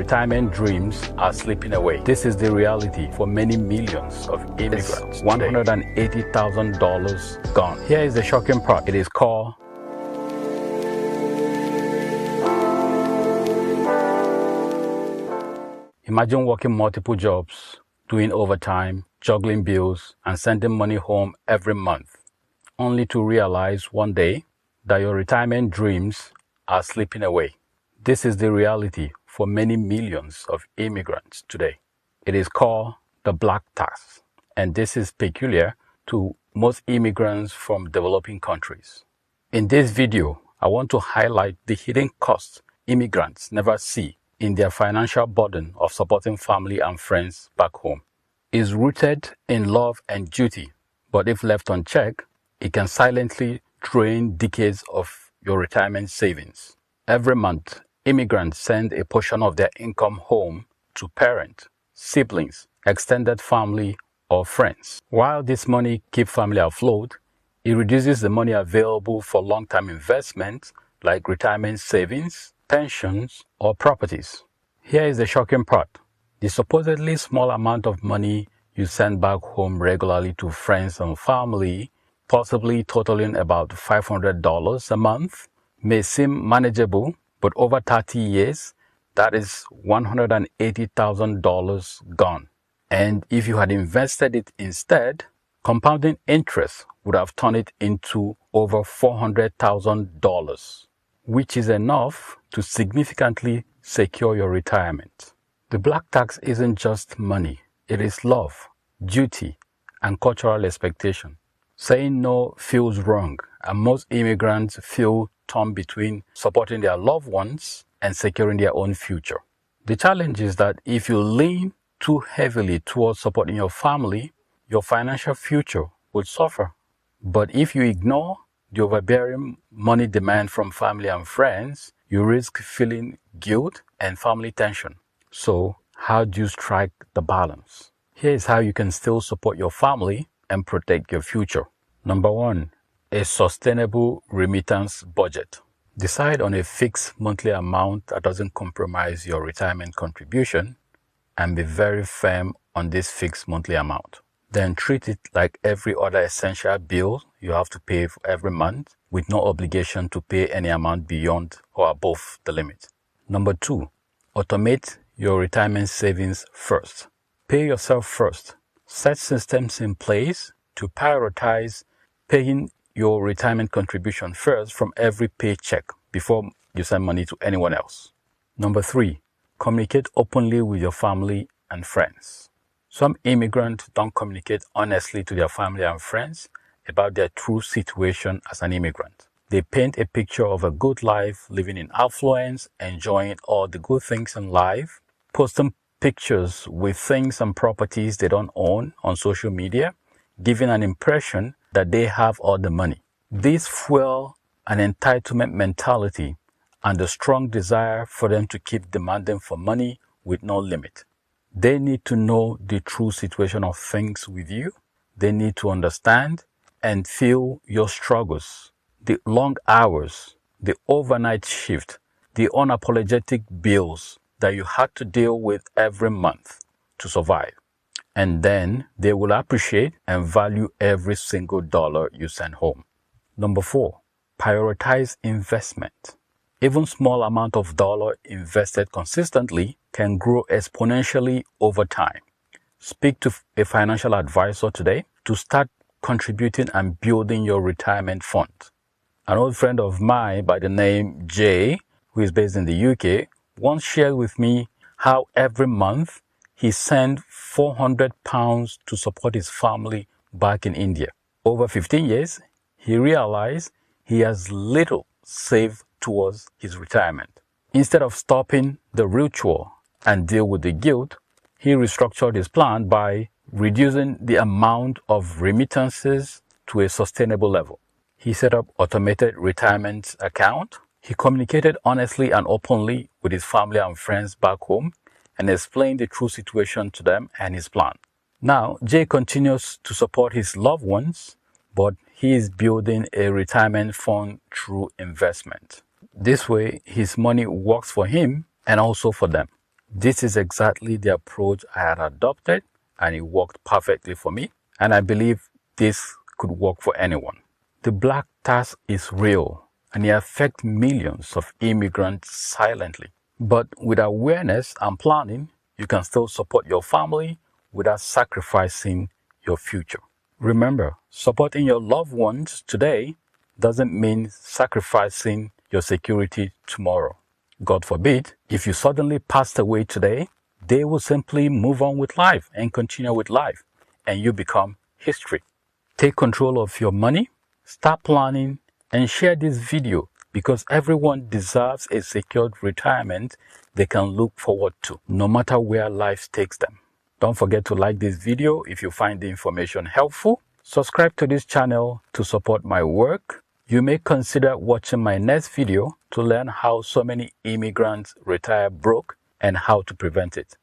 retirement dreams are slipping away. This is the reality for many millions of immigrants. $180,000 gone. Here is the shocking part. It is called imagine working multiple jobs, doing overtime, juggling bills, and sending money home every month, only to realize one day that your retirement dreams are slipping away. This is the reality for many millions of immigrants today. It is called the black tax, and this is peculiar to most immigrants from developing countries. In this video, I want to highlight the hidden costs immigrants never see in their financial burden of supporting family and friends back home. It is rooted in love and duty, but if left unchecked, it can silently drain decades of your retirement savings. Every month, immigrants send a portion of their income home to parents, siblings, extended family, or friends. While this money keeps family afloat, it reduces the money available for long-term investments like retirement savings, pensions, or properties. Here is the shocking part. The supposedly small amount of money you send back home regularly to friends and family, possibly totaling about $500 a month, may seem manageable, but over 30 years, that is $180,000 gone. And if you had invested it instead, compounding interest would have turned it into over $400,000, which is enough to significantly secure your retirement. The black tax isn't just money. It is love, duty, and cultural expectation. Saying no feels wrong, and most immigrants feel torn between supporting their loved ones and securing their own future. The challenge is that if you lean too heavily towards supporting your family, your financial future would suffer. But if you ignore the overbearing money demand from family and friends, you risk feeling guilt and family tension. So, how do you strike the balance? Here is how you can still support your family and protect your future. Number 1, a sustainable remittance budget. Decide on a fixed monthly amount that doesn't compromise your retirement contribution and be very firm on this fixed monthly amount. Then treat it like every other essential bill you have to pay for every month with no obligation to pay any amount beyond or above the limit. Number 2, automate your retirement savings first. Pay yourself first. Set systems in place to prioritize paying your retirement contribution first from every paycheck before you send money to anyone else. Number 3, communicate openly with your family and friends. Some immigrants don't communicate honestly to their family and friends about their true situation as an immigrant. They paint a picture of a good life, living in affluence, enjoying all the good things in life, posting pictures with things and properties they don't own on social media, giving an impression that they have all the money. This fuels an entitlement mentality and a strong desire for them to keep demanding for money with no limit. They need to know the true situation of things with you. They need to understand and feel your struggles, the long hours, the overnight shift, the unapologetic bills that you had to deal with every month to survive. And then they will appreciate and value every single dollar you send home. Number 4, prioritize investment. Even small amount of dollar invested consistently can grow exponentially over time. Speak to a financial advisor today to start contributing and building your retirement fund. An old friend of mine by the name Jay, who is based in the UK, once shared with me how every month he sent £400 to support his family back in India. Over 15 years, he realized he has little saved towards his retirement. Instead of stopping the ritual and deal with the guilt, he restructured his plan by reducing the amount of remittances to a sustainable level. He set up automated retirement account. He communicated honestly and openly with his family and friends back home and explained the true situation to them and his plan. Now, Jay continues to support his loved ones, but he is building a retirement fund through investment. This way, his money works for him and also for them. This is exactly the approach I had adopted, and it worked perfectly for me, and I believe this could work for anyone. The black tax is real, and it affects millions of immigrants silently. But with awareness and planning, you can still support your family without sacrificing your future. Remember, supporting your loved ones today doesn't mean sacrificing your security tomorrow. God forbid, if you suddenly passed away today, they will simply move on with life and continue with life, and you become history. Take control of your money, start planning, and share this video because everyone deserves a secured retirement they can look forward to, no matter where life takes them. Don't forget to like this video if you find the information helpful. Subscribe to this channel to support my work. You may consider watching my next video to learn how so many immigrants retire broke and how to prevent it.